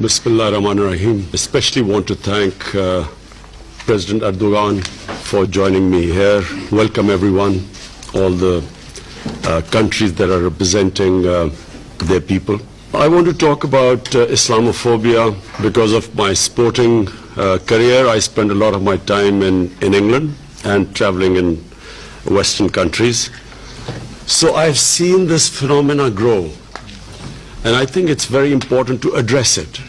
Bismillah ar-Rahman ar-Rahim. Especially want to thank President Erdogan for joining me here. Welcome everyone, all the countries that are representing their people. I want to talk about Islamophobia because of my sporting career. I spent a lot of my time in England and traveling in Western countries. So I've seen this phenomena grow. And I think it's very important to address it,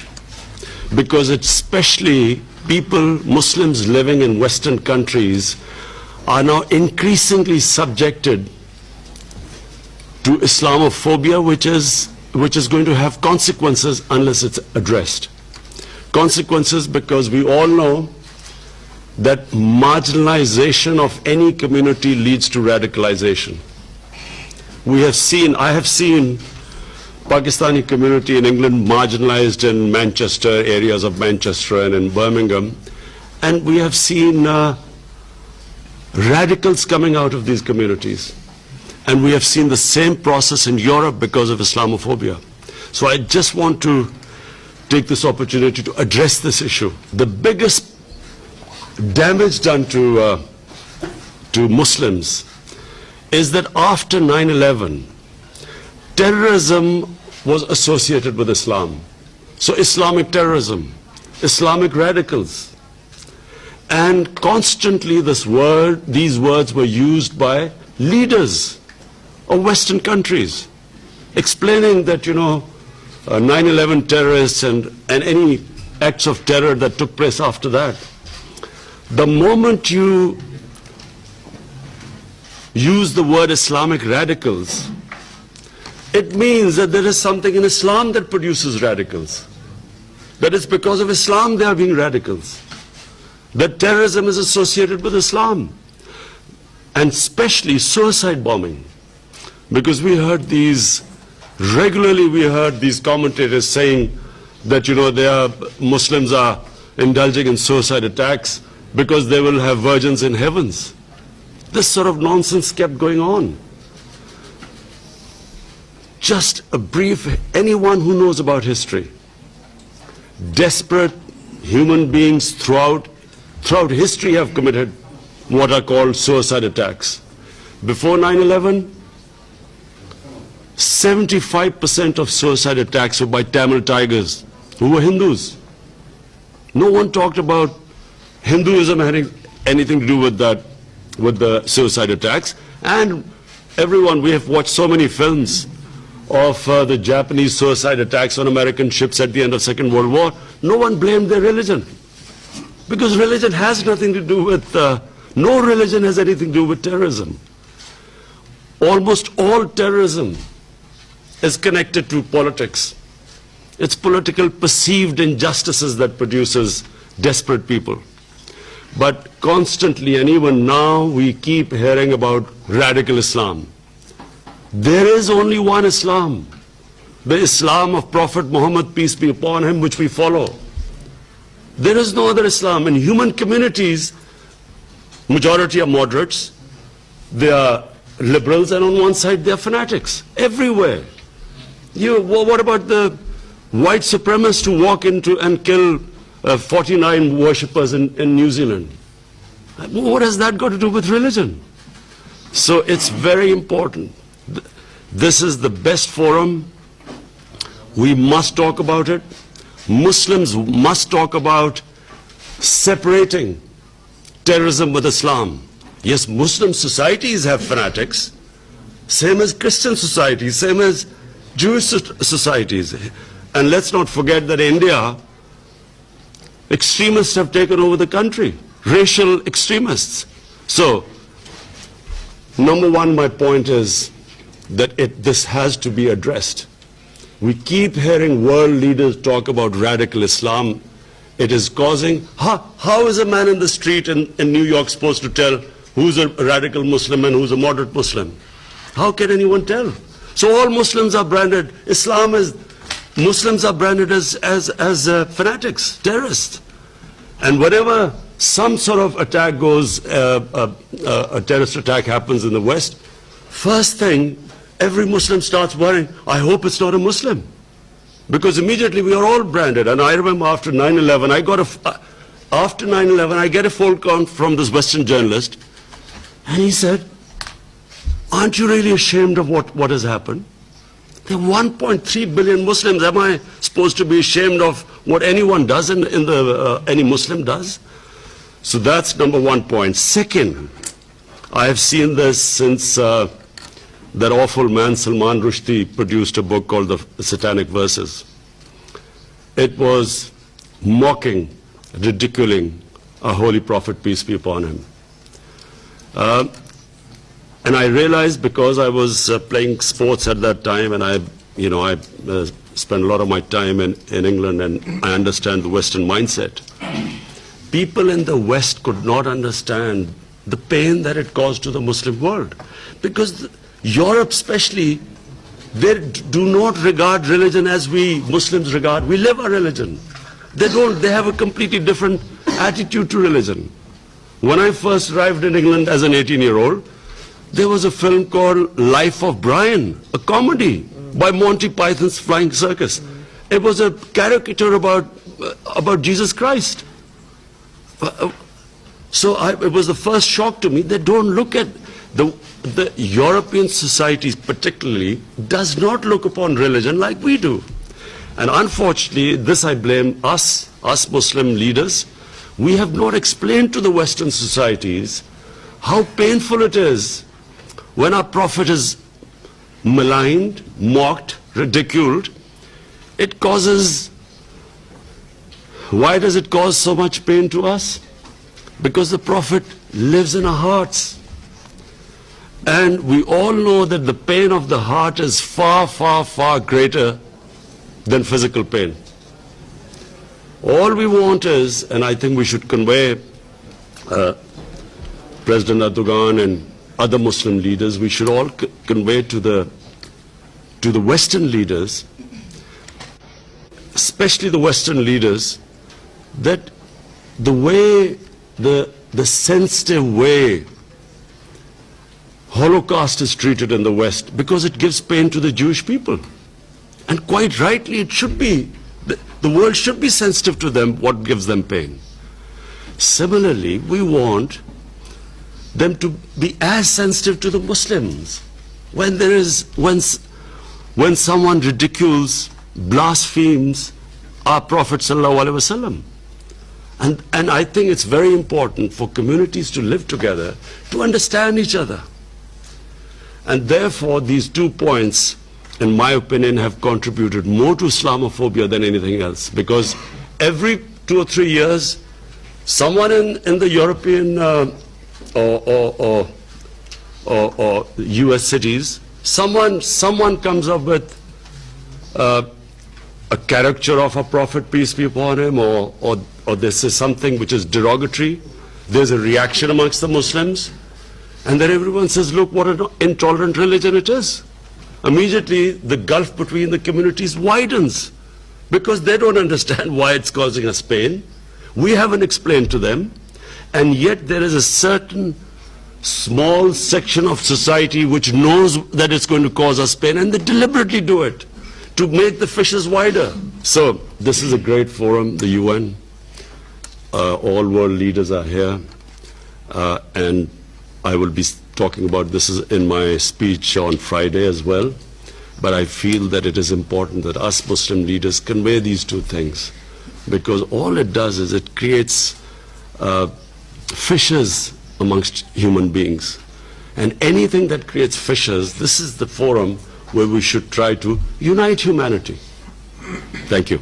because it's especially people, Muslims living in Western countries, are now increasingly subjected to Islamophobia, which is going to have consequences unless it's addressed. Consequences because we all know that marginalization of any community leads to radicalization. I have seen Pakistani community in England marginalized in Manchester, areas of Manchester and in Birmingham, and we have seen radicals coming out of these communities, and we have seen the same process in Europe because of Islamophobia. So I just want to take this opportunity to address this issue. The biggest damage done to Muslims is that after 9/11, terrorism was associated with Islam. So Islamic terrorism, Islamic radicals. And constantly these words were used by leaders of Western countries, explaining that, 9/11 terrorists and any acts of terror that took place after that. The moment you use the word Islamic radicals, it means that there is something in Islam that produces radicals. That it's because of Islam they are being radicals. That terrorism is associated with Islam. And especially suicide bombing. Because regularly we heard these commentators saying that, Muslims are indulging in suicide attacks because they will have virgins in heavens. This sort of nonsense kept going on. Just a brief, anyone who knows about history, desperate human beings throughout history have committed what are called suicide attacks. Before 9/11, 75% of suicide attacks were by Tamil tigers who were Hindus. No one talked about Hinduism having anything to do with that, with the suicide attacks. And we have watched so many films of the Japanese suicide attacks on American ships at the end of Second World War. No one blamed their religion, because religion has nothing to do with, no religion has anything to do with terrorism. Almost all terrorism is connected to politics. It's political perceived injustices that produces desperate people. But constantly, and even now, we keep hearing about radical Islam. There is only one Islam, the Islam of Prophet Muhammad, peace be upon him, which we follow. There is no other Islam. In human communities, majority are moderates, they are liberals, and on one side they are fanatics, everywhere. What about the white supremacists who walk into and kill 49 worshippers in New Zealand? What has that got to do with religion? So it's very important. This is the best forum. We must talk about it. Muslims must talk about separating terrorism with Islam. Yes, Muslim societies have fanatics, same as Christian societies, same as Jewish societies. And let's not forget that in India, extremists have taken over the country, racial extremists. So, number one, my point is that this has to be addressed. We keep hearing world leaders talk about radical Islam. It is causing, how is a man in the street in New York supposed to tell who's a radical Muslim and who's a moderate Muslim? How can anyone tell? So all Muslims are branded, Muslims are branded as fanatics, terrorists. And whenever some sort of attack goes, a terrorist attack happens in the West, first thing, every Muslim starts worrying, I hope it's not a Muslim. Because immediately we are all branded. And I remember after 9/11, after 9/11, I get a phone call from this Western journalist, and he said, aren't you really ashamed of what has happened? There are 1.3 billion Muslims. Am I supposed to be ashamed of what anyone does any Muslim does? So that's number one point. Second, I have seen this since that awful man Salman Rushdie produced a book called The Satanic Verses. It was mocking, ridiculing our holy prophet, peace be upon him. And I realized, because I was playing sports at that time, and I spent a lot of my time in England, and I understand the Western mindset. People in the West could not understand the pain that it caused to the Muslim world, because Europe especially, they do not regard religion as we Muslims regard. We live our religion. They don't. They have a completely different attitude to religion. When I first arrived in England as an 18-year-old, there was a film called Life of Brian, a comedy by Monty Python's Flying Circus. It was a caricature about Jesus Christ. So it was the first shock to me. They don't look at the European societies particularly does not look upon religion like we do. And unfortunately, this I blame us Muslim leaders. We have not explained to the Western societies how painful it is when our prophet is maligned, mocked, ridiculed. It causes, why does it cause so much pain to us? Because the prophet lives in our hearts. And we all know that the pain of the heart is far, far, far greater than physical pain. All we want is, and I think we should convey President Erdogan and other Muslim leaders, we should all convey to the Western leaders, especially the Western leaders, that the way, the sensitive way Holocaust is treated in the West, because it gives pain to the Jewish people. And quite rightly, it should be. The world should be sensitive to them, what gives them pain. Similarly, we want them to be as sensitive to the Muslims. When someone ridicules, blasphemes our Prophet sallallahu alaihi wasallam. And I think it's very important for communities to live together, to understand each other. And therefore, these 2 points, in my opinion, have contributed more to Islamophobia than anything else. Because every 2 or 3 years, someone in the European or US cities, someone comes up with a caricature of a prophet, peace be upon him, or this is something which is derogatory. There's a reaction amongst the Muslims. And then everyone says, look what an intolerant religion it is. Immediately, the gulf between the communities widens, because they don't understand why it's causing us pain. We haven't explained to them, and yet there is a certain small section of society which knows that it's going to cause us pain, and they deliberately do it to make the fissures wider. So this is a great forum, the UN. All world leaders are here, and I will be talking about this in my speech on Friday as well. But I feel that it is important that us Muslim leaders convey these 2 things, because all it does is it creates fissures amongst human beings. And anything that creates fissures, this is the forum where we should try to unite humanity. Thank you.